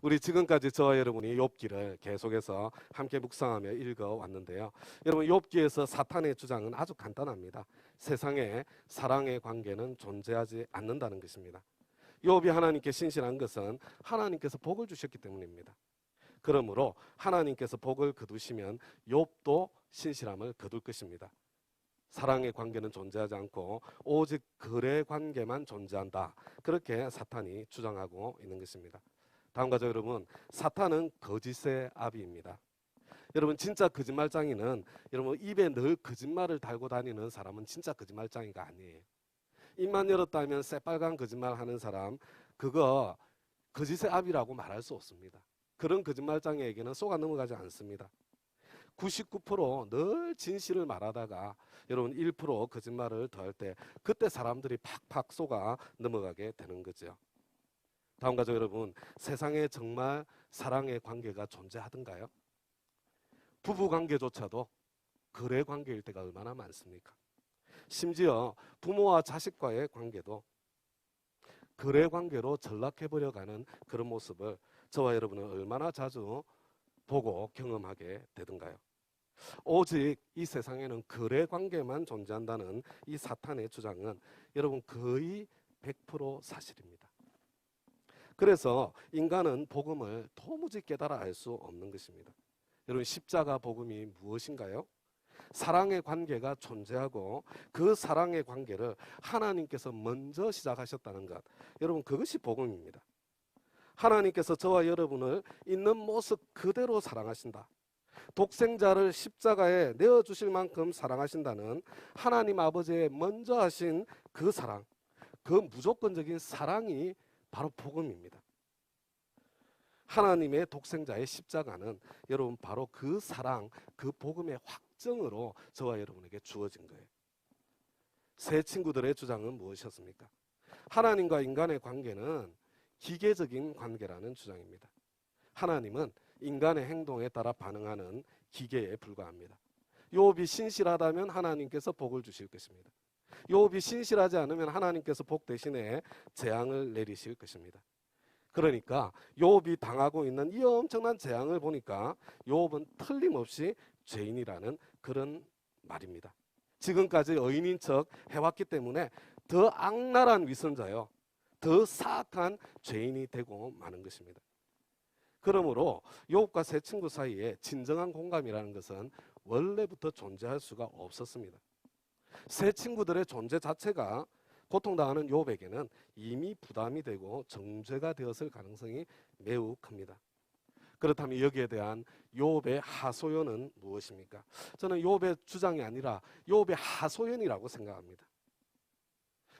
우리 지금까지 저와 여러분이 욥기를 계속해서 함께 묵상하며 읽어왔는데요. 여러분, 욥기에서 사탄의 주장은 아주 간단합니다. 세상에 사랑의 관계는 존재하지 않는다는 것입니다. 욥이 하나님께 신실한 것은 하나님께서 복을 주셨기 때문입니다. 그러므로 하나님께서 복을 거두시면 욥도 신실함을 거둘 것입니다. 사랑의 관계는 존재하지 않고 오직 거래 관계만 존재한다. 그렇게 사탄이 주장하고 있는 것입니다. 다음과 같이 여러분, 사탄은 거짓의 아비입니다. 여러분, 진짜 거짓말장이는 여러분 입에 늘 거짓말을 달고 다니는 사람은 진짜 거짓말장이가 아니에요. 입만 열었다면 새빨간 거짓말하는 사람, 그거 거짓의 아비라고 말할 수 없습니다. 그런 거짓말장이에게는 속아 넘어가지 않습니다. 99% 늘 진실을 말하다가 여러분 1% 거짓말을 더할 때 그때 사람들이 팍팍 속아 넘어가게 되는 거죠. 다음과 같이 여러분, 세상에 정말 사랑의 관계가 존재하던가요? 부부 관계조차도 거래 관계일 때가 얼마나 많습니까? 심지어 부모와 자식과의 관계도 거래 관계로 전락해버려가는 그런 모습을 저와 여러분은 얼마나 자주 보고 경험하게 되던가요? 오직 이 세상에는 거래 관계만 존재한다는 이 사탄의 주장은 여러분 거의 100% 사실입니다. 그래서 인간은 복음을 도무지 깨달아 알 수 없는 것입니다. 여러분, 십자가 복음이 무엇인가요? 사랑의 관계가 존재하고 그 사랑의 관계를 하나님께서 먼저 시작하셨다는 것, 여러분 그것이 복음입니다. 하나님께서 저와 여러분을 있는 모습 그대로 사랑하신다. 독생자를 십자가에 내어주실 만큼 사랑하신다는 하나님 아버지의 먼저 하신 그 사랑, 그 무조건적인 사랑이 바로 복음입니다. 하나님의 독생자의 십자가는 여러분 바로 그 사랑, 그 복음의 확정으로 저와 여러분에게 주어진 거예요. 새 친구들의 주장은 무엇이었습니까? 하나님과 인간의 관계는 기계적인 관계라는 주장입니다. 하나님은 인간의 행동에 따라 반응하는 기계에 불과합니다. 욥이 신실하다면 하나님께서 복을 주실 것입니다. 욥이 신실하지 않으면 하나님께서 복 대신에 재앙을 내리실 것입니다. 그러니까 욥이 당하고 있는 이 엄청난 재앙을 보니까 욥은 틀림없이 죄인이라는 그런 말입니다. 지금까지 의인인 척 해왔기 때문에 더 악랄한 위선자요, 더 사악한 죄인이 되고 마는 것입니다. 그러므로 욥과 새 친구 사이에 진정한 공감이라는 것은 원래부터 존재할 수가 없었습니다. 새 친구들의 존재 자체가 고통당하는 욥에게는 이미 부담이 되고 정죄가 되었을 가능성이 매우 큽니다. 그렇다면 여기에 대한 욥의 하소연은 무엇입니까? 저는 욥의 주장이 아니라 욥의 하소연이라고 생각합니다.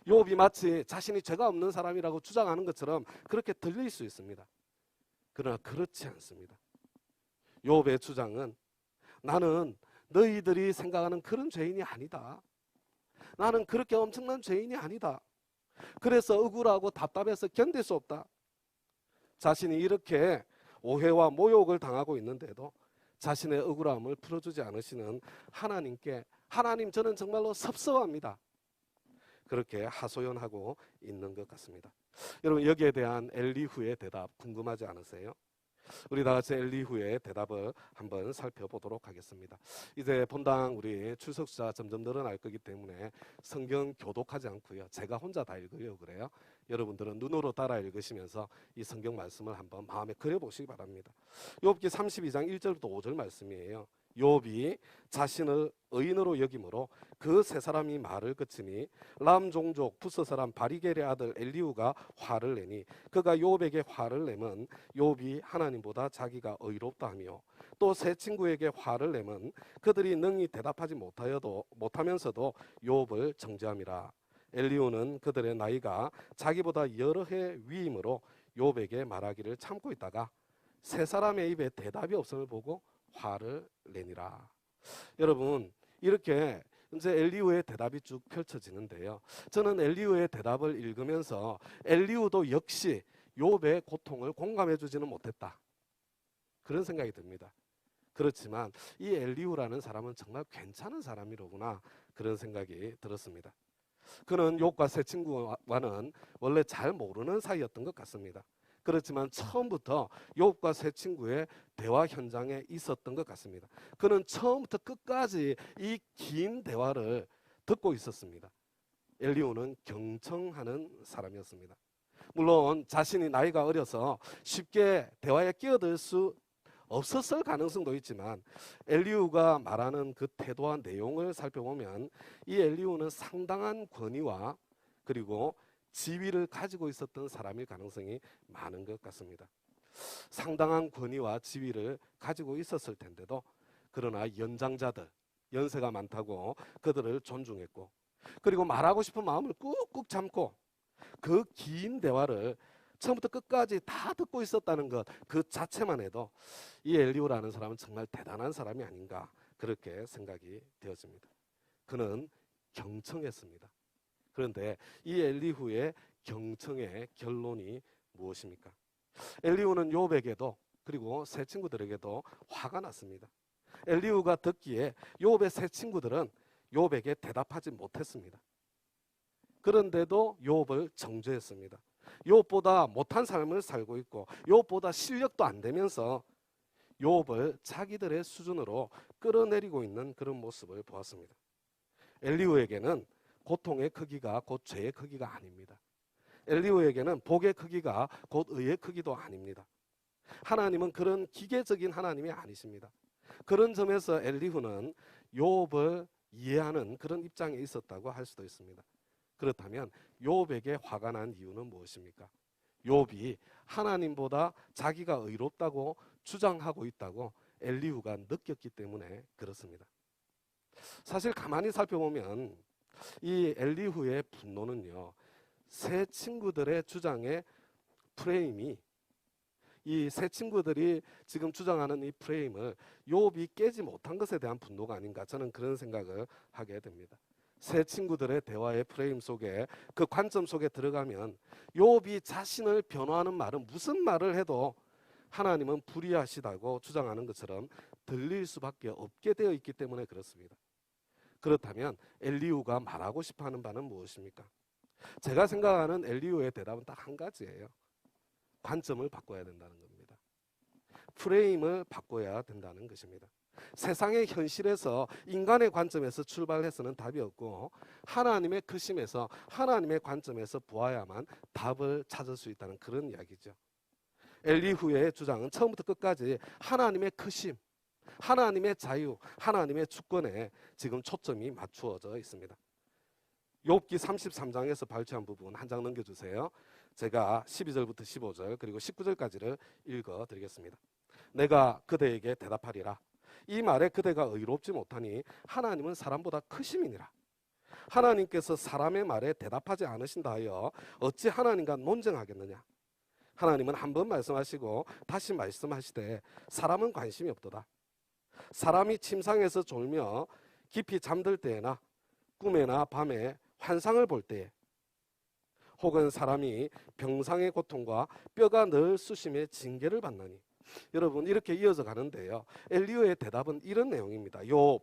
욥이 마치 자신이 죄가 없는 사람이라고 주장하는 것처럼 그렇게 들릴 수 있습니다. 그러나 그렇지 않습니다. 욥의 주장은 나는 너희들이 생각하는 그런 죄인이 아니다. 나는 그렇게 엄청난 죄인이 아니다. 그래서 억울하고 답답해서 견딜 수 없다. 자신이 이렇게 오해와 모욕을 당하고 있는데도 자신의 억울함을 풀어주지 않으시는 하나님께 하나님 저는 정말로 섭섭합니다. 그렇게 하소연하고 있는 것 같습니다. 여러분, 여기에 대한 엘리후의 대답 궁금하지 않으세요? 우리 다 같이 엘리후의 대답을 한번 살펴보도록 하겠습니다. 이제 본당 우리 출석자 점점 늘어날 거기 때문에 성경 교독하지 않고요, 제가 혼자 다 읽으려고 그래요. 여러분들은 눈으로 따라 읽으시면서 이 성경 말씀을 한번 마음에 그려보시기 바랍니다. 욥기 32장 1절부터 5절 말씀이에요. 욥이 자신을 의인으로 여김으로 그 세 사람이 말을 그치니 람 종족 부스 사람 바리겔의 아들 엘리후가 화를 내니 그가 욥에게 화를 내면 욥이 하나님보다 자기가 의롭다 하며 또 세 친구에게 화를 내면 그들이 능히 대답하지 못하면서도 욥을 정죄함이라. 엘리후는 그들의 나이가 자기보다 여러 해 위이므로 욥에게 말하기를 참고 있다가 세 사람의 입에 대답이 없음을 보고 화를 내니라. 여러분, 이렇게 이제 엘리후의 대답이 쭉 펼쳐지는데요, 저는 엘리후의 대답을 읽으면서 엘리후도 역시 욥의 고통을 공감해 주지는 못했다, 그런 생각이 듭니다. 그렇지만 이 엘리후라는 사람은 정말 괜찮은 사람이로구나, 그런 생각이 들었습니다. 그는 욥과 세 친구와는 원래 잘 모르는 사이였던 것 같습니다. 그렇지만 처음부터 욥과 세 친구의 대화 현장에 있었던 것 같습니다. 그는 처음부터 끝까지 이 긴 대화를 듣고 있었습니다. 엘리후는 경청하는 사람이었습니다. 물론 자신이 나이가 어려서 쉽게 대화에 끼어들 수 없었을 가능성도 있지만 엘리후가 말하는 그 태도와 내용을 살펴보면 이 엘리후는 상당한 권위와 그리고 지위를 가지고 있었던 사람일 가능성이 많은 것 같습니다. 상당한 권위와 지위를 가지고 있었을 텐데도 그러나 연장자들, 연세가 많다고 그들을 존중했고 그리고 말하고 싶은 마음을 꾹꾹 참고 그 긴 대화를 처음부터 끝까지 다 듣고 있었다는 것 그 자체만 해도 이 엘리후라는 사람은 정말 대단한 사람이 아닌가 그렇게 생각이 되어집니다. 그는 경청했습니다. 그런데 이 엘리후의 경청의 결론이 무엇입니까? 엘리후는 욥에게도 그리고 세 친구들에게도 화가 났습니다. 엘리후가 듣기에 욥의 세 친구들은 욥에게 대답하지 못했습니다. 그런데도 욥을 정죄했습니다. 욥보다 못한 삶을 살고 있고 욥보다 실력도 안 되면서 욥을 자기들의 수준으로 끌어내리고 있는 그런 모습을 보았습니다. 엘리후에게는 고통의 크기가 곧 죄의 크기가 아닙니다. 엘리후에게는 복의 크기가 곧 의의 크기도 아닙니다. 하나님은 그런 기계적인 하나님이 아니십니다. 그런 점에서 엘리후는 욥을 이해하는 그런 입장에 있었다고 할 수도 있습니다. 그렇다면 욥에게 화가 난 이유는 무엇입니까? 욥이 하나님보다 자기가 의롭다고 주장하고 있다고 엘리후가 느꼈기 때문에 그렇습니다. 사실 가만히 살펴보면 이 엘리후의 분노는요, 세 친구들의 주장의 프레임이 이 세 친구들이 지금 주장하는 이 프레임을 욥이 깨지 못한 것에 대한 분노가 아닌가 저는 그런 생각을 하게 됩니다. 세 친구들의 대화의 프레임 속에 그 관점 속에 들어가면 욥이 자신을 변호하는 말은 무슨 말을 해도 하나님은 불의하시다고 주장하는 것처럼 들릴 수밖에 없게 되어 있기 때문에 그렇습니다. 그렇다면 엘리후가 말하고 싶어하는 바는 무엇입니까? 제가 생각하는 엘리후의 대답은 딱 한 가지예요. 관점을 바꿔야 된다는 겁니다. 프레임을 바꿔야 된다는 것입니다. 세상의 현실에서 인간의 관점에서 출발해서는 답이 없고 하나님의 크심에서 하나님의 관점에서 보아야만 답을 찾을 수 있다는 그런 이야기죠. 엘리후의 주장은 처음부터 끝까지 하나님의 크심, 하나님의 자유, 하나님의 주권에 지금 초점이 맞추어져 있습니다. 욥기 33장에서 발췌한 부분 한 장 넘겨주세요. 제가 12절부터 15절 그리고 19절까지를 읽어드리겠습니다. 내가 그대에게 대답하리라. 이 말에 그대가 의롭지 못하니 하나님은 사람보다 크심이니라. 하나님께서 사람의 말에 대답하지 않으신다 하여 어찌 하나님과 논쟁하겠느냐. 하나님은 한 번 말씀하시고 다시 말씀하시되 사람은 관심이 없도다. 사람이 침상에서 졸며 깊이 잠들 때에나 꿈에나 밤에 환상을 볼 때에 혹은 사람이 병상의 고통과 뼈가 늘 쑤심에 징계를 받나니. 여러분 이렇게 이어져 가는데요. 엘리후의 대답은 이런 내용입니다. 욥,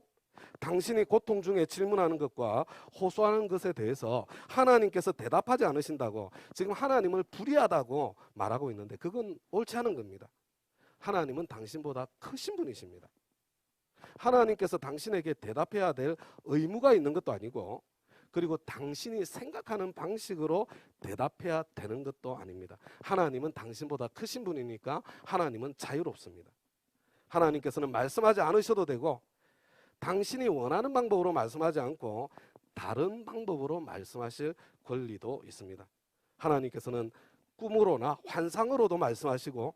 당신이 고통 중에 질문하는 것과 호소하는 것에 대해서 하나님께서 대답하지 않으신다고 지금 하나님을 불의하다고 말하고 있는데 그건 옳지 않은 겁니다. 하나님은 당신보다 크신 분이십니다. 하나님께서 당신에게 대답해야 될 의무가 있는 것도 아니고 그리고 당신이 생각하는 방식으로 대답해야 되는 것도 아닙니다. 하나님은 당신보다 크신 분이니까 하나님은 자유롭습니다. 하나님께서는 말씀하지 않으셔도 되고 당신이 원하는 방법으로 말씀하지 않고 다른 방법으로 말씀하실 권리도 있습니다. 하나님께서는 꿈으로나 환상으로도 말씀하시고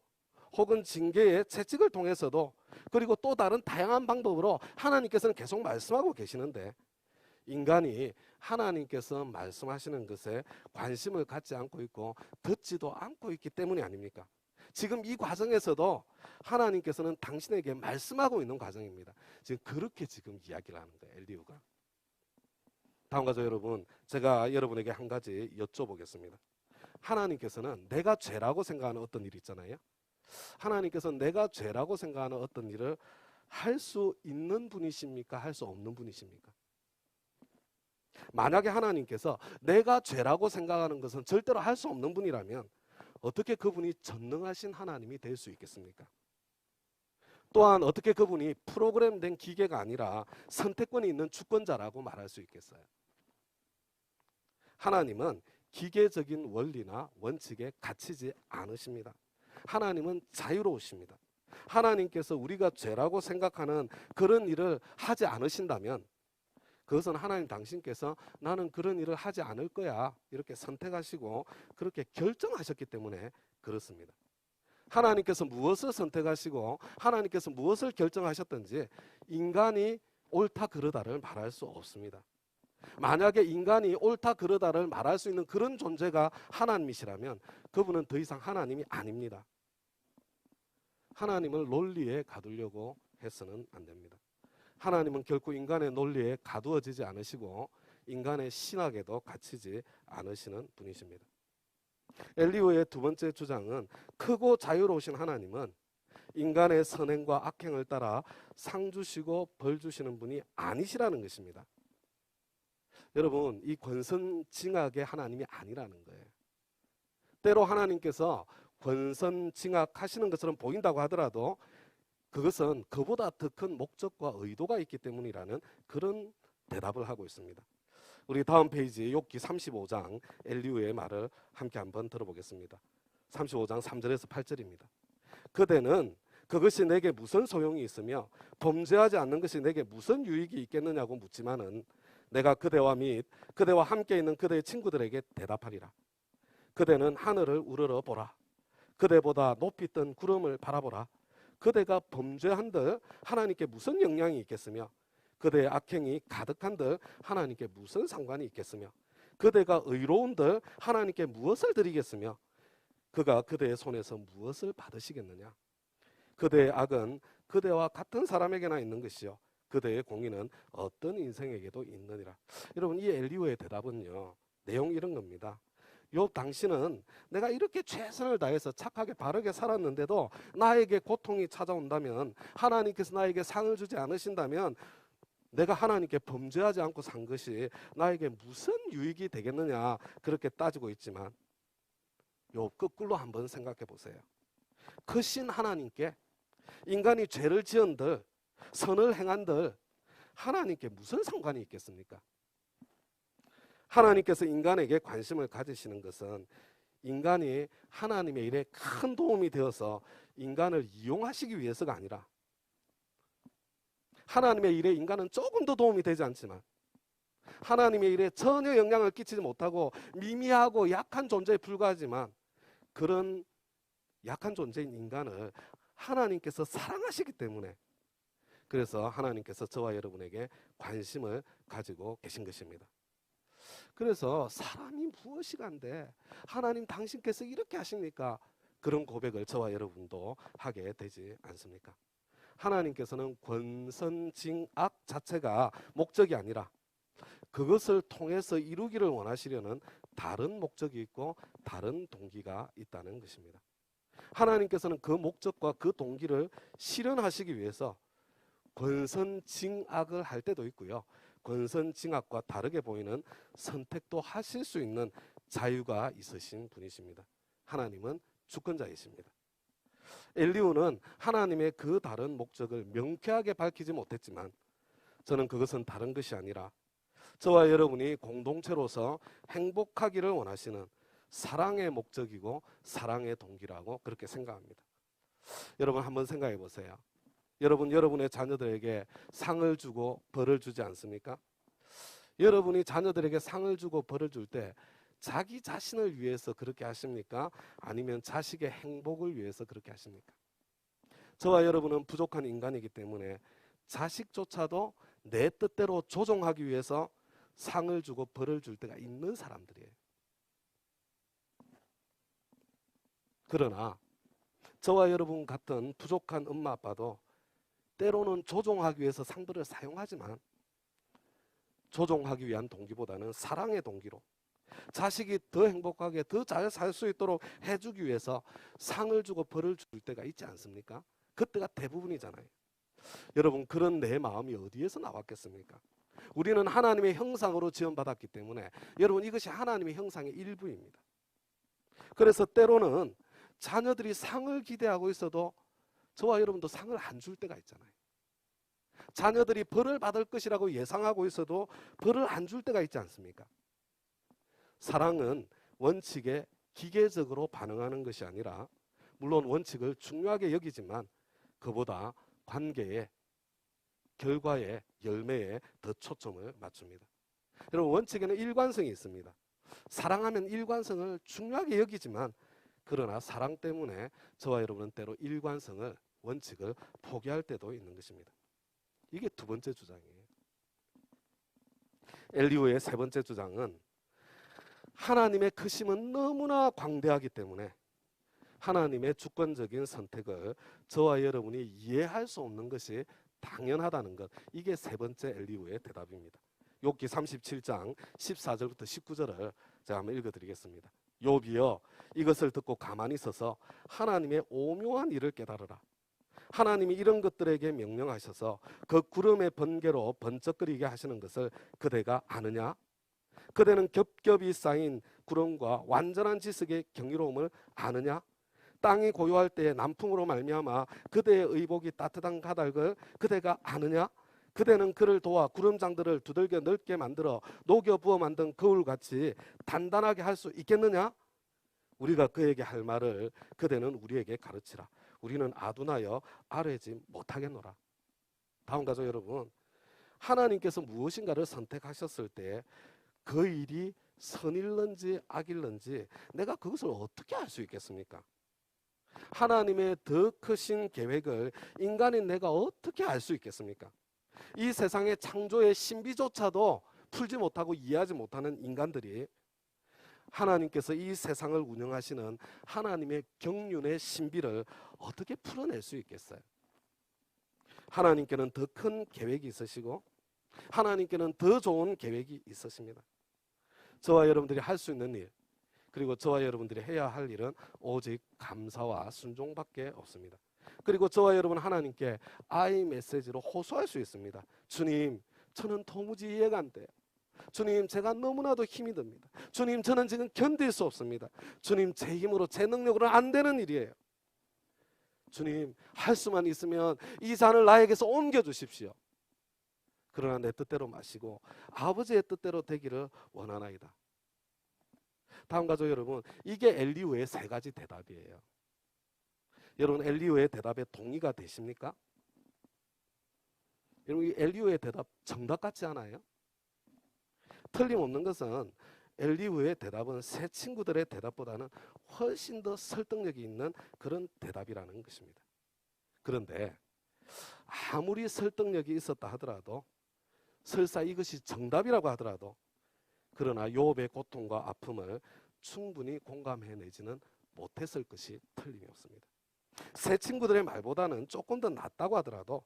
혹은 징계의 채찍을 통해서도 그리고 또 다른 다양한 방법으로 하나님께서는 계속 말씀하고 계시는데 인간이 하나님께서 말씀하시는 것에 관심을 갖지 않고 있고 듣지도 않고 있기 때문이 아닙니까? 지금 이 과정에서도 하나님께서는 당신에게 말씀하고 있는 과정입니다. 지금 그렇게 지금 이야기를 하는 거예요. 엘리후가. 다음과 저 여러분 제가 여러분에게 한 가지 여쭤보겠습니다. 하나님께서는 내가 죄라고 생각하는 어떤 일 있잖아요. 하나님께서는 내가 죄라고 생각하는 어떤 일을 할 수 있는 분이십니까? 할 수 없는 분이십니까? 만약에 하나님께서 내가 죄라고 생각하는 것은 절대로 할 수 없는 분이라면 어떻게 그분이 전능하신 하나님이 될 수 있겠습니까? 또한 어떻게 그분이 프로그램된 기계가 아니라 선택권이 있는 주권자라고 말할 수 있겠어요? 하나님은 기계적인 원리나 원칙에 갇히지 않으십니다. 하나님은 자유로우십니다. 하나님께서 우리가 죄라고 생각하는 그런 일을 하지 않으신다면 그것은 하나님 당신께서 나는 그런 일을 하지 않을 거야 이렇게 선택하시고 그렇게 결정하셨기 때문에 그렇습니다. 하나님께서 무엇을 선택하시고 하나님께서 무엇을 결정하셨든지 인간이 옳다 그르다를 말할 수 없습니다. 만약에 인간이 옳다 그르다를 말할 수 있는 그런 존재가 하나님이시라면 그분은 더 이상 하나님이 아닙니다. 하나님을 논리에 가두려고 해서는 안 됩니다. 하나님은 결코 인간의 논리에 가두어지지 않으시고 인간의 신학에도 갇히지 않으시는 분이십니다. 엘리후의 두 번째 주장은 크고 자유로우신 하나님은 인간의 선행과 악행을 따라 상 주시고 벌 주시는 분이 아니시라는 것입니다. 여러분, 이 권선징악의 하나님이 아니라는 거예요. 때로 하나님께서 권선징악하시는 것처럼 보인다고 하더라도 그것은 그보다 더 큰 목적과 의도가 있기 때문이라는 그런 대답을 하고 있습니다. 우리 다음 페이지 욥기 35장 엘리후의 말을 함께 한번 들어보겠습니다. 35장 3절에서 8절입니다. 그대는 그것이 내게 무슨 소용이 있으며 범죄하지 않는 것이 내게 무슨 유익이 있겠느냐고 묻지만은 내가 그대와 및 그대와 함께 있는 그대의 친구들에게 대답하리라. 그대는 하늘을 우러러 보라. 그대보다 높이 뜬 구름을 바라보라. 그대가 범죄한들 하나님께 무슨 영향이 있겠으며 그대의 악행이 가득한들 하나님께 무슨 상관이 있겠으며 그대가 의로운들 하나님께 무엇을 드리겠으며 그가 그대의 손에서 무엇을 받으시겠느냐. 그대의 악은 그대와 같은 사람에게나 있는 것이요 그대의 공의는 어떤 인생에게도 있느니라. 여러분, 이 엘리후의 대답은요, 내용 이런 겁니다. 욥 당신은 내가 이렇게 최선을 다해서 착하게 바르게 살았는데도 나에게 고통이 찾아온다면 하나님께서 나에게 상을 주지 않으신다면 내가 하나님께 범죄하지 않고 산 것이 나에게 무슨 유익이 되겠느냐 그렇게 따지고 있지만 욥 거꾸로 한번 생각해 보세요. 크신 하나님께 인간이 죄를 지은들 선을 행한들 하나님께 무슨 상관이 있겠습니까? 하나님께서 인간에게 관심을 가지시는 것은 인간이 하나님의 일에 큰 도움이 되어서 인간을 이용하시기 위해서가 아니라 하나님의 일에 인간은 조금 더 도움이 되지 않지만 하나님의 일에 전혀 영향을 끼치지 못하고 미미하고 약한 존재에 불과하지만 그런 약한 존재인 인간을 하나님께서 사랑하시기 때문에 그래서 하나님께서 저와 여러분에게 관심을 가지고 계신 것입니다. 그래서 사람이 무엇이간데 하나님 당신께서 이렇게 하십니까? 그런 고백을 저와 여러분도 하게 되지 않습니까? 하나님께서는 권선징악 자체가 목적이 아니라 그것을 통해서 이루기를 원하시려는 다른 목적이 있고 다른 동기가 있다는 것입니다. 하나님께서는 그 목적과 그 동기를 실현하시기 위해서 권선징악을 할 때도 있고요. 권선징악과 다르게 보이는 선택도 하실 수 있는 자유가 있으신 분이십니다. 하나님은 주권자이십니다. 엘리후는 하나님의 그 다른 목적을 명쾌하게 밝히지 못했지만 저는 그것은 다른 것이 아니라 저와 여러분이 공동체로서 행복하기를 원하시는 사랑의 목적이고 사랑의 동기라고 그렇게 생각합니다. 여러분 한번 생각해 보세요. 여러분의 자녀들에게 상을 주고 벌을 주지 않습니까? 여러분이 자녀들에게 상을 주고 벌을 줄 때 자기 자신을 위해서 그렇게 하십니까? 아니면 자식의 행복을 위해서 그렇게 하십니까? 저와 여러분은 부족한 인간이기 때문에 자식조차도 내 뜻대로 조종하기 위해서 상을 주고 벌을 줄 때가 있는 사람들이에요. 그러나 저와 여러분 같은 부족한 엄마 아빠도 때로는 조종하기 위해서 상들을 사용하지만 조종하기 위한 동기보다는 사랑의 동기로 자식이 더 행복하게 더 잘 살 수 있도록 해주기 위해서 상을 주고 벌을 줄 때가 있지 않습니까? 그때가 대부분이잖아요. 여러분, 그런 내 마음이 어디에서 나왔겠습니까? 우리는 하나님의 형상으로 지원받았기 때문에 여러분 이것이 하나님의 형상의 일부입니다. 그래서 때로는 자녀들이 상을 기대하고 있어도 저와 여러분도 상을 안 줄 때가 있잖아요. 자녀들이 벌을 받을 것이라고 예상하고 있어도 벌을 안 줄 때가 있지 않습니까? 사랑은 원칙에 기계적으로 반응하는 것이 아니라, 물론 원칙을 중요하게 여기지만 그보다 관계에, 결과에, 열매에 더 초점을 맞춥니다. 여러분, 원칙에는 일관성이 있습니다. 사랑하면 일관성을 중요하게 여기지만, 그러나 사랑 때문에 저와 여러분은 때로 일관성을, 원칙을 포기할 때도 있는 것입니다. 이게 두 번째 주장이에요. 엘리후의 세 번째 주장은 하나님의 크심은 너무나 광대하기 때문에 하나님의 주권적인 선택을 저와 여러분이 이해할 수 없는 것이 당연하다는 것, 이게 세 번째 엘리후의 대답입니다. 욥기 37장 14절부터 19절을 제가 한번 읽어드리겠습니다. 욥이여, 이것을 듣고 가만히 서서 하나님의 오묘한 일을 깨달으라. 하나님이 이런 것들에게 명령하셔서 그 구름의 번개로 번쩍거리게 하시는 것을 그대가 아느냐? 그대는 겹겹이 쌓인 구름과 완전한 지식의 경이로움을 아느냐? 땅이 고요할 때에 남풍으로 말미암아 그대의 의복이 따뜻한 가닥을 그대가 아느냐? 그대는 그를 도와 구름장들을 두들겨 넓게 만들어 녹여 부어 만든 거울같이 단단하게 할 수 있겠느냐? 우리가 그에게 할 말을 그대는 우리에게 가르치라. 우리는 아둔하여 아뢰지 못하겠노라. 다음 가족 여러분, 하나님께서 무엇인가를 선택하셨을 때 그 일이 선일런지 악일런지 내가 그것을 어떻게 알 수 있겠습니까? 하나님의 더 크신 계획을 인간인 내가 어떻게 알 수 있겠습니까? 이 세상의 창조의 신비조차도 풀지 못하고 이해하지 못하는 인간들이 하나님께서 이 세상을 운영하시는 하나님의 경륜의 신비를 어떻게 풀어낼 수 있겠어요? 하나님께는 더 큰 계획이 있으시고 하나님께는 더 좋은 계획이 있으십니다. 저와 여러분들이 할 수 있는 일, 그리고 저와 여러분들이 해야 할 일은 오직 감사와 순종밖에 없습니다. 그리고 저와 여러분 하나님께 아이 메시지로 호소할 수 있습니다. 주님, 저는 도무지 이해가 안 돼요. 주님, 제가 너무나도 힘이 듭니다. 주님, 저는 지금 견딜 수 없습니다. 주님, 제 힘으로, 제 능력으로는 안 되는 일이에요. 주님, 할 수만 있으면 이 잔을 나에게서 옮겨주십시오. 그러나 내 뜻대로 마시고 아버지의 뜻대로 되기를 원하나이다. 다음 가족 여러분, 이게 엘리후의 세 가지 대답이에요. 여러분, 엘리후의 대답에 동의가 되십니까? 여러분, 이 엘리후의 대답 정답 같지 않아요? 틀림없는 것은 엘리후의 대답은 세 친구들의 대답보다는 훨씬 더 설득력이 있는 그런 대답이라는 것입니다. 그런데 아무리 설득력이 있었다 하더라도, 설사 이것이 정답이라고 하더라도, 그러나 욥의 고통과 아픔을 충분히 공감해내지는 못했을 것이 틀림이 없습니다. 세 친구들의 말보다는 조금 더 낫다고 하더라도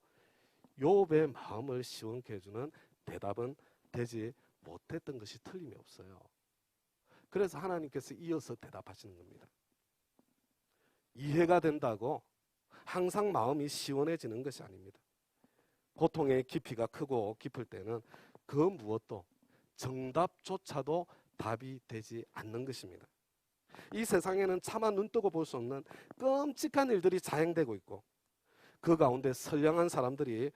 욥의 마음을 시원케 해주는 대답은 되지 못했던 것이 틀림이 없어요. 그래서 하나님께서 이어서 대답하시는 겁니다. 이해가 된다고 항상 마음이 시원해지는 것이 아닙니다. 고통의 깊이가 크고 깊을 때는 그 무엇도, 정답조차도 답이 되지 않는 것입니다. 이 세상에는 차마 눈뜨고 볼 수 없는 끔찍한 일들이 자행되고 있고, 그 가운데 선량한 사람들이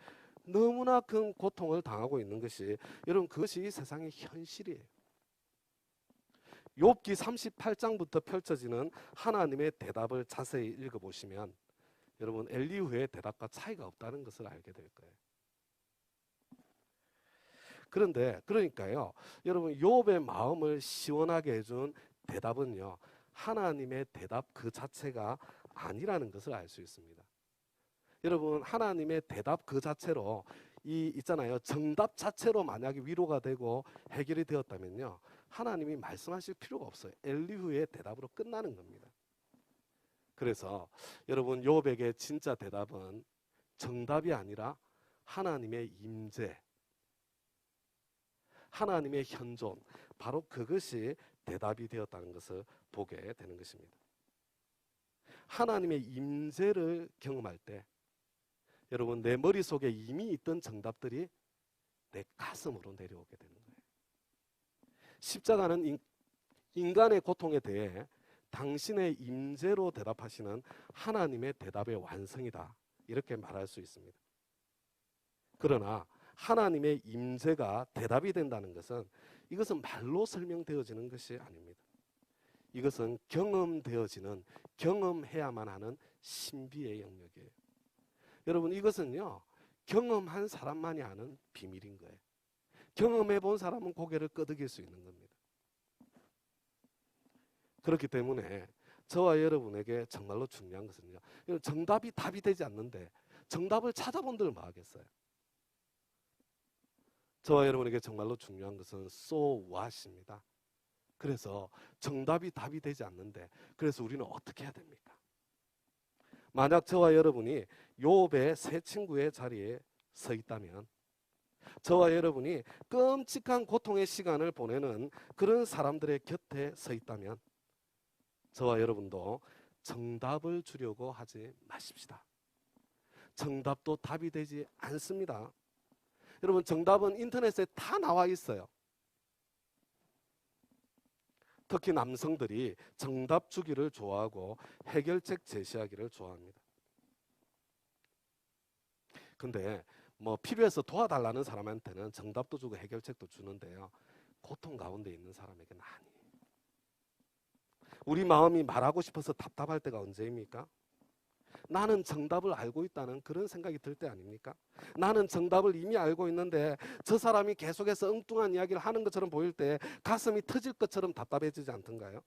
너무나 큰 고통을 당하고 있는 것이, 여러분, 그것이 이 세상의 현실이에요. 욥기 38장부터 펼쳐지는 하나님의 대답을 자세히 읽어보시면 여러분, 엘리후의 대답과 차이가 없다는 것을 알게 될 거예요. 그러니까요, 여러분, 욥의 마음을 시원하게 해준 대답은요, 하나님의 대답 그 자체가 아니라는 것을 알 수 있습니다. 여러분, 하나님의 대답 그 자체로 있잖아요, 정답 자체로 만약에 위로가 되고 해결이 되었다면요, 하나님이 말씀하실 필요가 없어요. 엘리후의 대답으로 끝나는 겁니다. 그래서 여러분, 욥에게 진짜 대답은 정답이 아니라 하나님의 임재, 하나님의 현존, 바로 그것이 대답이 되었다는 것을 보게 되는 것입니다. 하나님의 임재를 경험할 때 여러분, 내 머릿속에 이미 있던 정답들이 내 가슴으로 내려오게 되는 거예요. 십자가는 인간의 고통에 대해 당신의 임재로 대답하시는 하나님의 대답의 완성이다. 이렇게 말할 수 있습니다. 그러나 하나님의 임재가 대답이 된다는 것은 이것은 말로 설명되어지는 것이 아닙니다. 이것은 경험되어지는, 경험해야만 하는 신비의 영역이에요. 여러분, 이것은요, 경험한 사람만이 아는 비밀인 거예요. 경험해 본 사람은 고개를 끄덕일 수 있는 겁니다. 그렇기 때문에 저와 여러분에게 정말로 중요한 것은요, 정답이 답이 되지 않는데 정답을 찾아본들 뭐 하겠어요? 저와 여러분에게 정말로 중요한 것은 so what입니다. 그래서 정답이 답이 되지 않는데 그래서 우리는 어떻게 해야 됩니까? 만약 저와 여러분이 욥의 세 친구의 자리에 서 있다면, 저와 여러분이 끔찍한 고통의 시간을 보내는 그런 사람들의 곁에 서 있다면 저와 여러분도 정답을 주려고 하지 마십시다. 정답도 답이 되지 않습니다. 여러분, 정답은 인터넷에 다 나와 있어요. 특히 남성들이 정답 주기를 좋아하고 해결책 제시하기를 좋아합니다. 근데 뭐 필요해서 도와달라는 사람한테는 정답도 주고 해결책도 주는데요, 고통 가운데 있는 사람에게는 아니에요. 우리 마음이 말하고 싶어서 답답할 때가 언제입니까? 나는 정답을 알고 있다는 그런 생각이 들 때 아닙니까? 나는 정답을 이미 알고 있는데 저 사람이 계속해서 엉뚱한 이야기를 하는 것처럼 보일 때 가슴이 터질 것처럼 답답해지지 않던가요?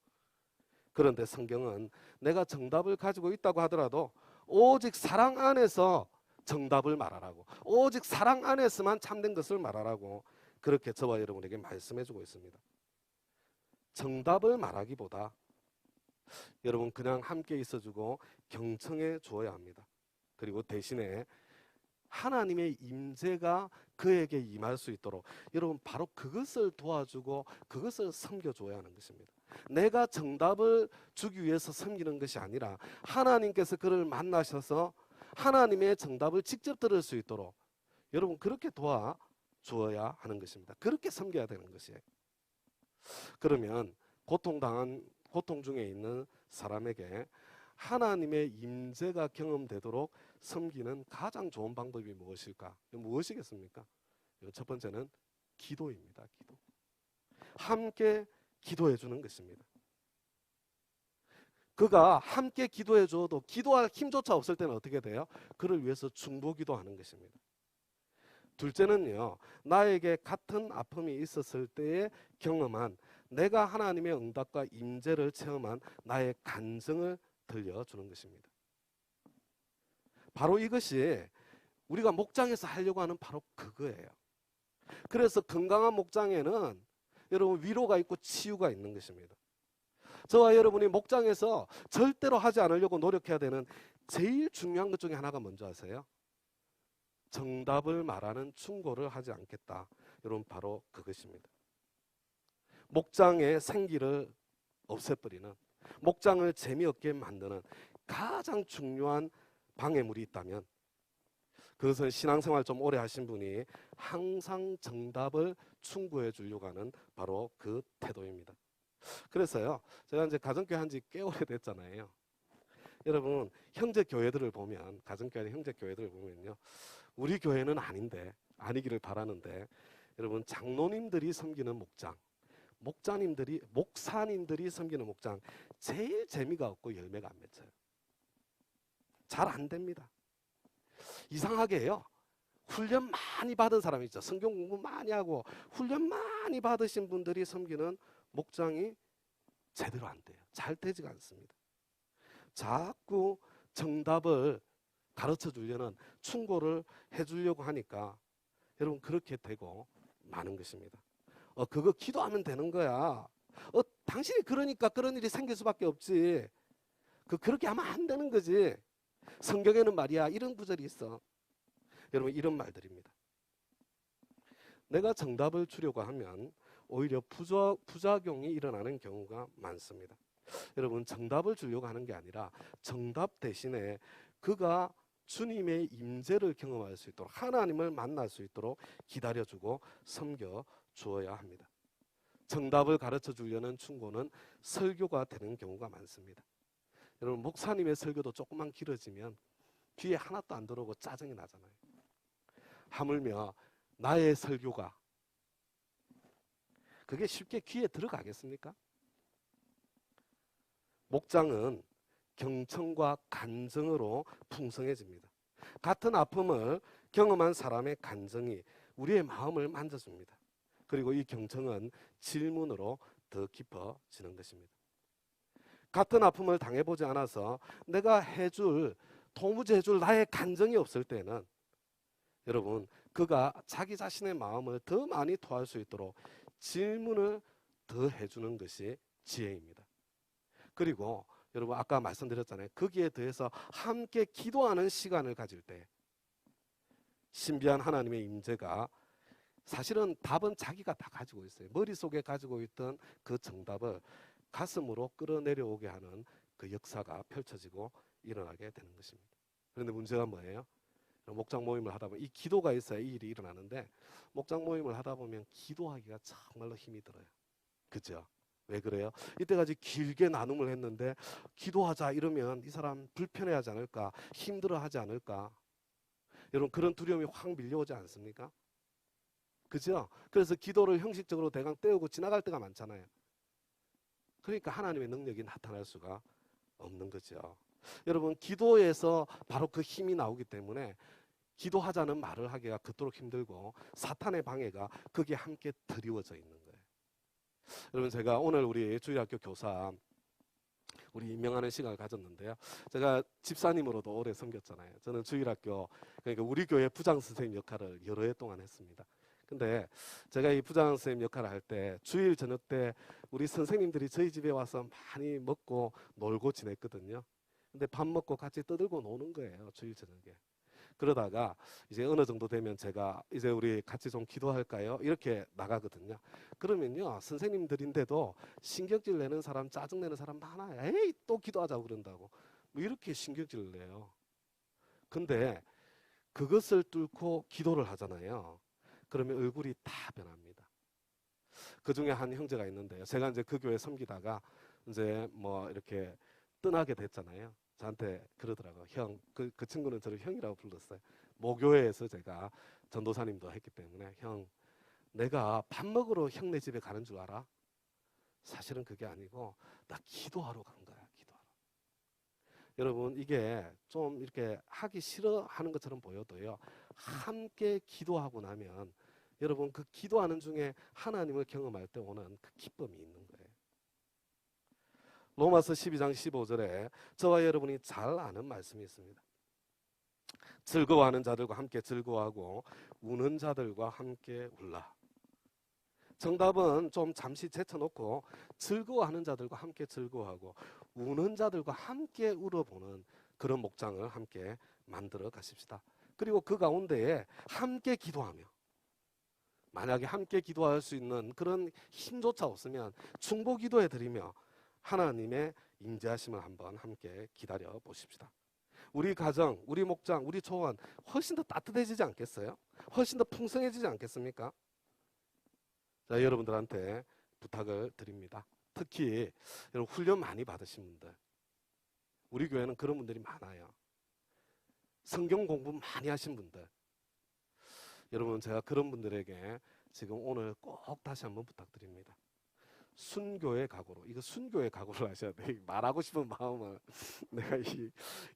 그런데 성경은 내가 정답을 가지고 있다고 하더라도 오직 사랑 안에서 정답을 말하라고, 오직 사랑 안에서만 참된 것을 말하라고 그렇게 저와 여러분에게 말씀해주고 있습니다. 정답을 말하기보다 여러분 그냥 함께 있어주고 경청해 주어야 합니다. 그리고 대신에 하나님의 임재가 그에게 임할 수 있도록 여러분 바로 그것을 도와주고 그것을 섬겨줘야 하는 것입니다. 내가 정답을 주기 위해서 섬기는 것이 아니라 하나님께서 그를 만나셔서 하나님의 정답을 직접 들을 수 있도록 여러분 그렇게 도와주어야 하는 것입니다. 그렇게 섬겨야 되는 것이에요. 그러면 고통 중에 있는 사람에게 하나님의 임재가 경험되도록 섬기는 가장 좋은 방법이 무엇일까? 무엇이겠습니까? 첫 번째는 기도입니다. 기도. 함께 기도해 주는 것입니다. 그가 함께 기도해 줘도 기도할 힘조차 없을 때는 어떻게 돼요? 그를 위해서 중보기도하는 것입니다. 둘째는요, 나에게 같은 아픔이 있었을 때에 경험한 내가 하나님의 응답과 임재를 체험한 나의 간증을 들려주는 것입니다. 바로 이것이 우리가 목장에서 하려고 하는 바로 그거예요. 그래서 건강한 목장에는 여러분 위로가 있고 치유가 있는 것입니다. 저와 여러분이 목장에서 절대로 하지 않으려고 노력해야 되는 제일 중요한 것 중에 하나가 뭔지 아세요? 정답을 말하는 충고를 하지 않겠다. 여러분 바로 그것입니다. 목장의 생기를 없애버리는, 목장을 재미없게 만드는 가장 중요한 방해물이 있다면 그것은 신앙생활 좀 오래 하신 분이 항상 정답을 충고해 주려고 하는 바로 그 태도입니다. 그래서요, 제가 이제 가정교회 한 지 꽤 오래됐잖아요. 여러분 형제 교회들을 보면, 가정교회 형제 교회들을 보면요, 우리 교회는 아닌데, 아니기를 바라는데 여러분 장로님들이 섬기는 목장, 목사님들이 섬기는 목장 제일 재미가 없고 열매가 안 맺혀요. 잘 안 됩니다. 이상하게 해요. 훈련 많이 받은 사람 있죠. 성경 공부 많이 하고 훈련 많이 받으신 분들이 섬기는 목장이 제대로 안 돼요. 잘 되지가 않습니다. 자꾸 정답을 가르쳐 주려는, 충고를 해주려고 하니까 여러분 그렇게 되고 마는 것입니다. 그거 기도하면 되는 거야. 당신이 그러니까 그런 일이 생길 수밖에 없지. 그렇게 하면 안 되는 거지. 성경에는 말이야 이런 구절이 있어. 여러분 이런 말들입니다. 내가 정답을 주려고 하면 오히려 부작용이 일어나는 경우가 많습니다. 여러분 정답을 주려고 하는 게 아니라 정답 대신에 그가 주님의 임재를 경험할 수 있도록, 하나님을 만날 수 있도록 기다려주고 섬겨 주어야 합니다. 정답을 가르쳐 주려는 충고는 설교가 되는 경우가 많습니다. 여러분 목사님의 설교도 조금만 길어지면 귀에 하나도 안 들어오고 짜증이 나잖아요. 하물며 나의 설교가 그게 쉽게 귀에 들어가겠습니까? 목장은 경청과 간증으로 풍성해집니다. 같은 아픔을 경험한 사람의 간증이 우리의 마음을 만져줍니다. 그리고 이 경청은 질문으로 더 깊어지는 것입니다. 같은 아픔을 당해보지 않아서 내가 도무지 해줄 나의 간증이 없을 때는 여러분 그가 자기 자신의 마음을 더 많이 토할 수 있도록 질문을 더 해주는 것이 지혜입니다. 그리고 여러분 아까 말씀드렸잖아요. 거기에 더해서 함께 기도하는 시간을 가질 때 신비한 하나님의 임재가 사실은 답은 자기가 다 가지고 있어요. 머릿속에 가지고 있던 그 정답을 가슴으로 끌어내려오게 하는 그 역사가 펼쳐지고 일어나게 되는 것입니다. 그런데 문제가 뭐예요? 목장 모임을 하다 보면 이 기도가 있어야 이 일이 일어나는데 목장 모임을 하다 보면 기도하기가 정말로 힘이 들어요. 그죠? 왜 그래요? 이때까지 길게 나눔을 했는데 기도하자 이러면 이 사람 불편해하지 않을까? 힘들어하지 않을까? 여러분 그런 두려움이 확 밀려오지 않습니까? 그죠? 그래서 기도를 형식적으로 대강 때우고 지나갈 때가 많잖아요. 그러니까 하나님의 능력이 나타날 수가 없는 거죠. 여러분 기도에서 바로 그 힘이 나오기 때문에 기도하자는 말을 하기가 그토록 힘들고 사탄의 방해가 거기에 함께 드리워져 있는 거예요. 여러분 제가 오늘 우리 주일학교 교사 우리 임명하는 시간을 가졌는데요. 제가 집사님으로도 오래 섬겼잖아요. 저는 주일학교 그러니까 우리 교회 부장 선생님 역할을 여러 해 동안 했습니다. 근데 제가 이 부장 선생님 역할을 할 때 주일 저녁 때 우리 선생님들이 저희 집에 와서 많이 먹고 놀고 지냈거든요. 근데 밥 먹고 같이 떠들고 노는 거예요. 주일 저녁에. 그러다가 이제 어느 정도 되면 제가 이제 우리 같이 좀 기도할까요? 이렇게 나가거든요. 그러면요 선생님들인데도 신경질 내는 사람, 짜증 내는 사람 많아요. 에이 또 기도하자고 그런다고 뭐 이렇게 신경질을 내요. 근데 그것을 뚫고 기도를 하잖아요. 그러면 얼굴이 다 변합니다. 그 중에 한 형제가 있는데요. 제가 이제 그 교회 섬기다가 이제 뭐 이렇게 떠나게 됐잖아요. 저한테 그러더라고요. 형, 그 친구는 저를 형이라고 불렀어요. 모교회에서 제가 전도사님도 했기 때문에 형, 내가 밥 먹으러 형네 집에 가는 줄 알아? 사실은 그게 아니고 나 기도하러 간 거야. 기도하러. 여러분 이게 좀 이렇게 하기 싫어하는 것처럼 보여도요. 함께 기도하고 나면 여러분 그 기도하는 중에 하나님을 경험할 때 오는 그 기쁨이 있는 거예요. 로마서 12장 15절에 저와 여러분이 잘 아는 말씀이 있습니다. 즐거워하는 자들과 함께 즐거워하고 우는 자들과 함께 울라. 정답은 좀 잠시 제쳐놓고 즐거워하는 자들과 함께 즐거워하고 우는 자들과 함께 울어보는 그런 목장을 함께 만들어 가십시다. 그리고 그 가운데에 함께 기도하며 만약에 함께 기도할 수 있는 그런 힘조차 없으면 중보 기도해 드리며 하나님의 임재하심을 한번 함께 기다려 보십시다. 우리 가정, 우리 목장, 우리 초원 훨씬 더 따뜻해지지 않겠어요? 훨씬 더 풍성해지지 않겠습니까? 자, 여러분들한테 부탁을 드립니다. 특히 여러분 훈련 많이 받으신 분들, 우리 교회는 그런 분들이 많아요. 성경 공부 많이 하신 분들, 여러분 제가 그런 분들에게 지금 오늘 꼭 다시 한번 부탁드립니다. 순교의 각오로, 이거 순교의 각오를 하셔야 돼요. 말하고 싶은 마음을 내가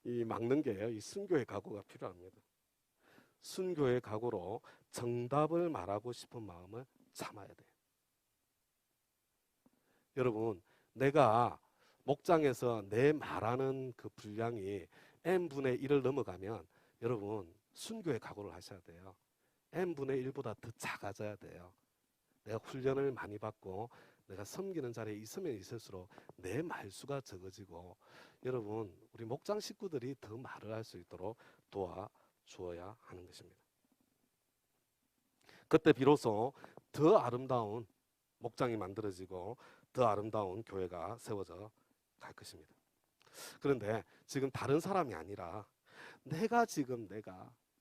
이 막는 게요. 이 순교의 각오가 필요합니다. 순교의 각오로 정답을 말하고 싶은 마음을 참아야 돼요. 여러분, 내가 목장에서 내 말하는 그 분량이 n분의 1을 넘어가면 여러분 순교의 각오를 하셔야 돼요. n분의 1보다 더 작아져야 돼요. 내가 훈련을 많이 받고 내가 섬기는 자리에 있으면 있을수록 내 말수가 적어지고 여러분 우리 목장 식구들이 더 말을 할 수 있도록 도와주어야 하는 것입니다. 그때 비로소 더 아름다운 목장이 만들어지고 더 아름다운 교회가 세워져 갈 것입니다. 그런데 지금 다른 사람이 아니라 내가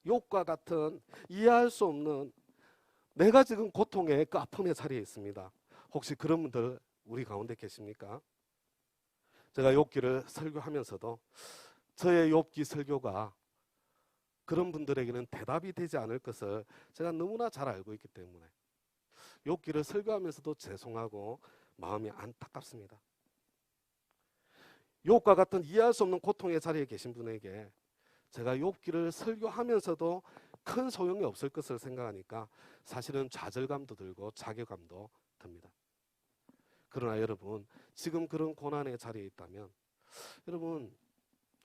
욕과 같은 이해할 수 없는 내가 지금 고통의 그 아픔의 자리에 있습니다. 혹시 그런 분들 우리 가운데 계십니까? 제가 욥기를 설교하면서도 저의 욥기 설교가 그런 분들에게는 대답이 되지 않을 것을 제가 너무나 잘 알고 있기 때문에 욥기를 설교하면서도 죄송하고 마음이 안타깝습니다. 욥과 같은 이해할 수 없는 고통의 자리에 계신 분에게 제가 욥기를 설교하면서도 큰 소용이 없을 것을 생각하니까 사실은 좌절감도 들고 자괴감도 듭니다. 그러나 여러분, 지금 그런 고난의 자리에 있다면 여러분,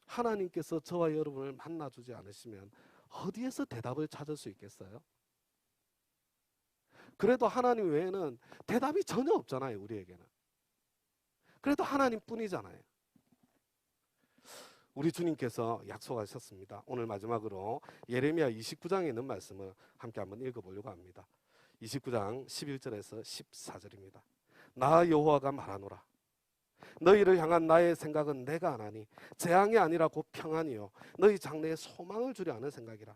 하나님께서 저와 여러분을 만나주지 않으시면 어디에서 대답을 찾을 수 있겠어요? 그래도 하나님 외에는 대답이 전혀 없잖아요, 우리에게는. 그래도 하나님뿐이잖아요. 우리 주님께서 약속하셨습니다. 오늘 마지막으로 예레미야 29장에 있는 말씀을 함께 한번 읽어보려고 합니다. 29장 11절에서 14절입니다. 나 여호와가 말하노라. 너희를 향한 나의 생각은 내가 아나니 재앙이 아니라 곧 평안이요 너희 장래에 소망을 주려 하는 생각이라.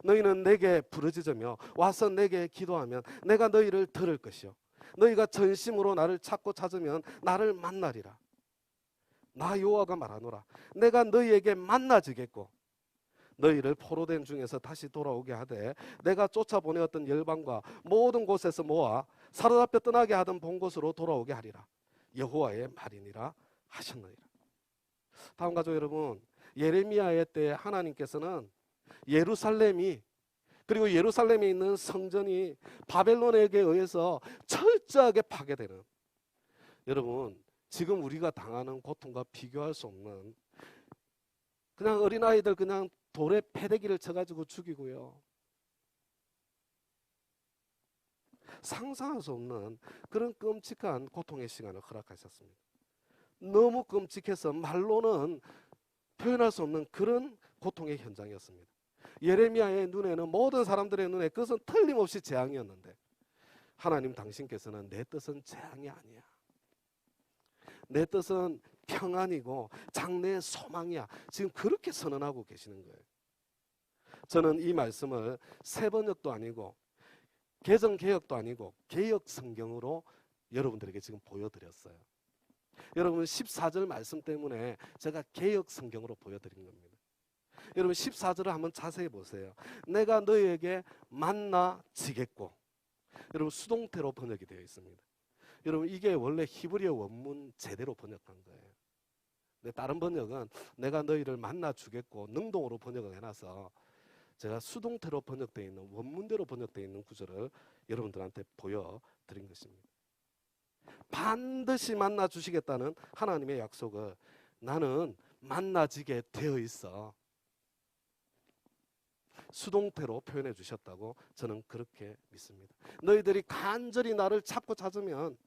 너희는 내게 부르짖으며 와서 내게 기도하면 내가 너희를 들을 것이요 너희가 전심으로 나를 찾으면 나를 만나리라. 나 여호와가 말하노라. 내가 너희에게 만나지겠고 너희를 포로된 중에서 다시 돌아오게 하되 내가 쫓아보내었던 열방과 모든 곳에서 모아 사로잡혀 떠나게 하던 본 곳으로 돌아오게 하리라. 여호와의 말이니라 하셨느니라. 다음 가족 여러분, 예레미야의 때 하나님께서는 예루살렘이 그리고 예루살렘에 있는 성전이 바벨론에게 의해서 철저하게 파괴되는, 여러분 지금 우리가 당하는 고통과 비교할 수 없는, 그냥 어린아이들 그냥 돌에 패대기를 쳐가지고 죽이고요, 상상할 수 없는 그런 끔찍한 고통의 시간을 허락하셨습니다. 너무 끔찍해서 말로는 표현할 수 없는 그런 고통의 현장이었습니다. 예레미야의 눈에는, 모든 사람들의 눈에 그것은 틀림없이 재앙이었는데 하나님 당신께서는 내 뜻은 재앙이 아니야, 내 뜻은 평안이고 장래의 소망이야, 지금 그렇게 선언하고 계시는 거예요. 저는 이 말씀을 세번역도 아니고 개정개혁도 아니고 개역 성경으로 여러분들에게 지금 보여드렸어요. 여러분 14절 말씀 때문에 제가 개역 성경으로 보여드린 겁니다. 여러분 14절을 한번 자세히 보세요. 내가 너희에게 만나지겠고, 여러분 수동태로 번역이 되어 있습니다. 여러분 이게 원래 히브리어 원문 제대로 번역한 거예요. 근데 다른 번역은 내가 너희를 만나주겠고 능동으로 번역을 해놔서 제가 수동태로 번역되어 있는, 원문대로 번역되어 있는 구절을 여러분들한테 보여드린 것입니다. 반드시 만나주시겠다는 하나님의 약속을 나는 만나지게 되어 있어, 수동태로 표현해 주셨다고 저는 그렇게 믿습니다. 너희들이 간절히 나를 찾으면,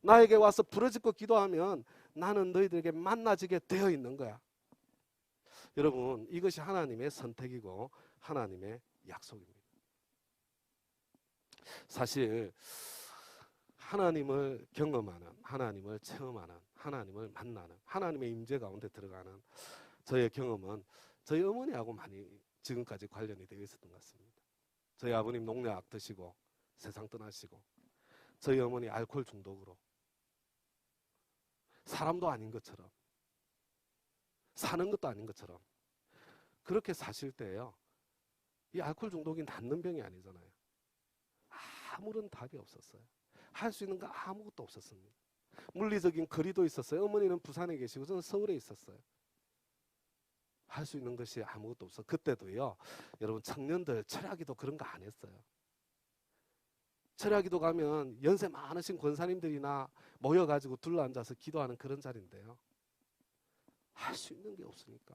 나에게 와서 부르짖고 기도하면 나는 너희들에게 만나지게 되어 있는 거야. 여러분 이것이 하나님의 선택이고 하나님의 약속입니다. 사실 하나님을 경험하는, 하나님을 체험하는, 하나님을 만나는, 하나님의 임재 가운데 들어가는 저의 경험은 저희 어머니하고 많이 지금까지 관련이 되어 있었던 것 같습니다. 저희 아버님 농약 드시고 세상 떠나시고, 저희 어머니 알코올 중독으로 사람도 아닌 것처럼, 사는 것도 아닌 것처럼 그렇게 사실 때예요. 이 알코올 중독이 낫는 병이 아니잖아요. 아무런 답이 없었어요. 할 수 있는 거 아무것도 없었습니다. 물리적인 거리도 있었어요. 어머니는 부산에 계시고 저는 서울에 있었어요. 할 수 있는 것이 아무것도 없어. 그때도요, 여러분 청년들 철야기도 그런 거 안 했어요. 철야기도 가면 연세 많으신 권사님들이나 모여가지고 둘러앉아서 기도하는 그런 자리인데요, 할 수 있는 게 없으니까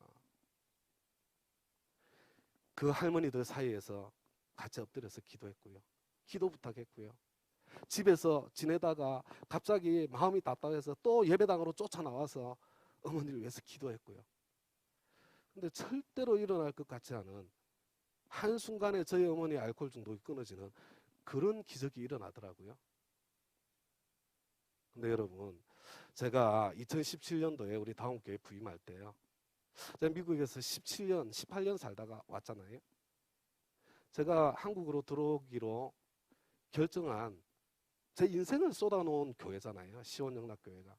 그 할머니들 사이에서 같이 엎드려서 기도했고요, 기도 부탁했고요, 집에서 지내다가 갑자기 마음이 답답해서 또 예배당으로 쫓아나와서 어머니를 위해서 기도했고요. 근데 절대로 일어날 것 같지 않은, 한순간에 저희 어머니 알코올 중독이 끊어지는 그런 기적이 일어나더라고요. 근데 여러분, 제가 2017년도에 우리 다운교회 부임할 때요, 제가 미국에서 17년, 18년 살다가 왔잖아요. 제가 한국으로 들어오기로 결정한 제 인생을 쏟아놓은 교회잖아요. 시온영락교회가.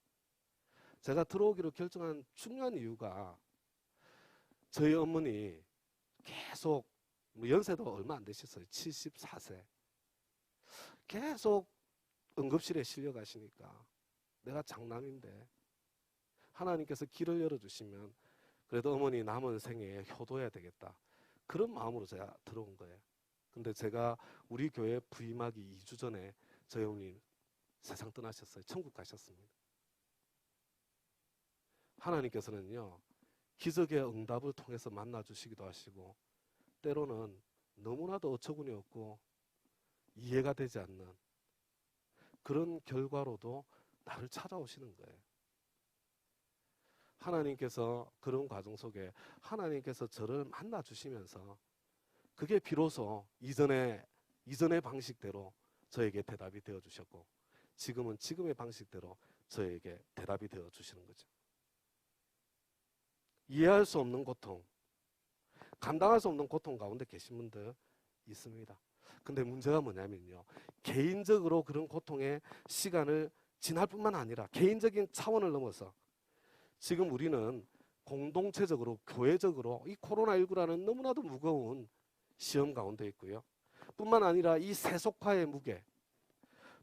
제가 들어오기로 결정한 중요한 이유가 저희 어머니 계속 연세도 얼마 안 되셨어요. 74세. 계속 응급실에 실려 가시니까 내가 장남인데 하나님께서 길을 열어주시면 그래도 어머니 남은 생에 효도해야 되겠다. 그런 마음으로 제가 들어온 거예요. 근데 제가 우리 교회 부임하기 2주 전에 저희 어머니 세상 떠나셨어요. 천국 가셨습니다. 하나님께서는요, 기적의 응답을 통해서 만나주시기도 하시고 때로는 너무나도 어처구니 없고 이해가 되지 않는 그런 결과로도 나를 찾아오시는 거예요. 하나님께서 그런 과정 속에 하나님께서 저를 만나주시면서 그게 비로소 이전의 방식대로 저에게 대답이 되어주셨고 지금은 지금의 방식대로 저에게 대답이 되어주시는 거죠. 이해할 수 없는 고통, 감당할 수 없는 고통 가운데 계신 분들 있습니다. 근데 문제가 뭐냐면요, 개인적으로 그런 고통의 시간을 지날 뿐만 아니라 개인적인 차원을 넘어서 지금 우리는 공동체적으로 교회적으로 이 코로나19라는 너무나도 무거운 시험 가운데 있고요. 뿐만 아니라 이 세속화의 무게,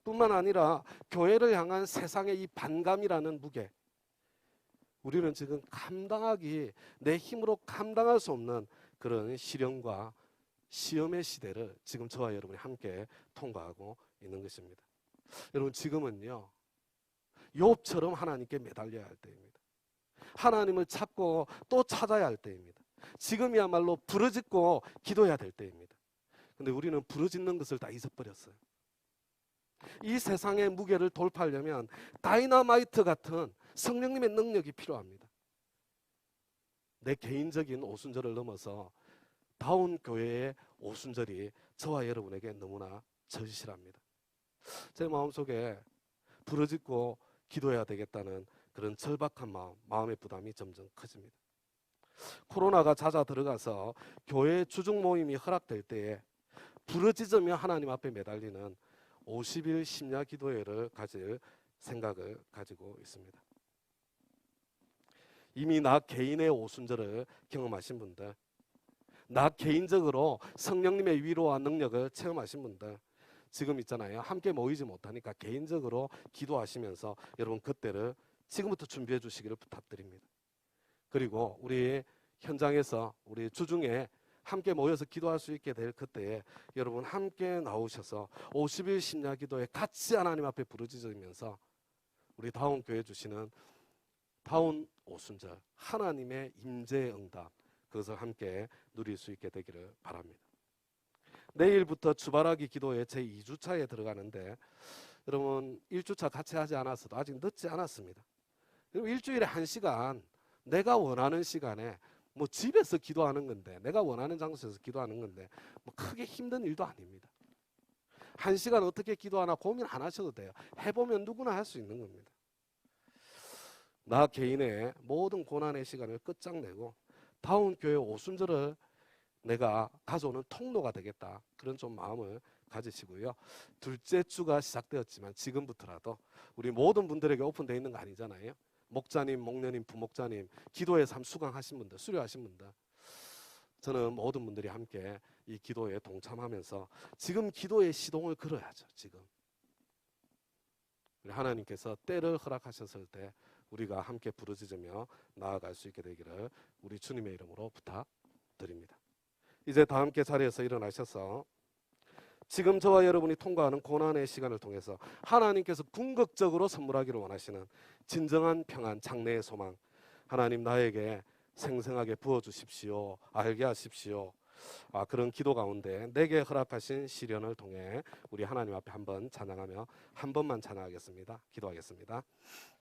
뿐만 아니라 교회를 향한 세상의 이 반감이라는 무게, 우리는 지금 내 힘으로 감당할 수 없는 그런 시련과 시험의 시대를 지금 저와 여러분이 함께 통과하고 있는 것입니다. 여러분, 지금은요, 욥처럼 하나님께 매달려야 할 때입니다. 하나님을 찾고 또 찾아야 할 때입니다. 지금이야말로 부르짖고 기도해야 될 때입니다. 근데 우리는 부르짖는 것을 다 잊어버렸어요. 이 세상의 무게를 돌파하려면 다이너마이트 같은 성령님의 능력이 필요합니다. 내 개인적인 오순절을 넘어서 다운 교회의 오순절이 저와 여러분에게 너무나 절실합니다. 제 마음속에 부르짖고 기도해야 되겠다는 그런 절박한 마음의 부담이 점점 커집니다. 코로나가 잦아 들어가서 교회 주중 모임이 허락될 때에 부르짖으며 하나님 앞에 매달리는 50일 심야 기도회를 가질 생각을 가지고 있습니다. 이미 나 개인의 오순절을 경험하신 분들, 나 개인적으로 성령님의 위로와 능력을 체험하신 분들, 지금 있잖아요. 함께 모이지 못하니까 개인적으로 기도하시면서 여러분 그때를 지금부터 준비해 주시기를 부탁드립니다. 그리고 우리 현장에서 우리 주중에 함께 모여서 기도할 수 있게 될 그때에 여러분 함께 나오셔서 50일 심야 기도에 같이 하나님 앞에 부르짖으면서 우리 다운 교회 주시는 다운 오순절 하나님의 임재의 응답, 그것을 함께 누릴 수 있게 되기를 바랍니다. 내일부터 주발하기 기도회 제2주차에 들어가는데 여러분 1주차 같이 하지 않았어도 아직 늦지 않았습니다. 일주일에 1시간 내가 원하는 시간에 뭐 집에서 기도하는 건데 내가 원하는 장소에서 기도하는 건데 뭐 크게 힘든 일도 아닙니다. 1시간 어떻게 기도하나 고민 안 하셔도 돼요. 해보면 누구나 할 수 있는 겁니다. 나 개인의 모든 고난의 시간을 끝장내고 다운 교회 오순절을 내가 가져오는 통로가 되겠다. 그런 좀 마음을 가지시고요. 둘째 주가 시작되었지만 지금부터라도 우리 모든 분들에게 오픈되어 있는 거 아니잖아요. 목자님, 목녀님, 부목자님, 기도의 삶 수강하신 분들, 수료하신 분들, 저는 모든 분들이 함께 이 기도에 동참하면서 지금 기도의 시동을 걸어야죠. 지금 하나님께서 때를 허락하셨을 때 우리가 함께 부르짖으며 나아갈 수 있게 되기를 우리 주님의 이름으로 부탁드립니다. 이제 다 함께 자리에서 일어나셔서 지금 저와 여러분이 통과하는 고난의 시간을 통해서 하나님께서 궁극적으로 선물하기를 원하시는 진정한 평안, 장래의 소망, 하나님 나에게 생생하게 부어주십시오, 알게 하십시오. 그런 기도 가운데 내게 허락하신 시련을 통해 우리 하나님 앞에 한번 찬양하며 한 번만 찬양하겠습니다. 기도하겠습니다.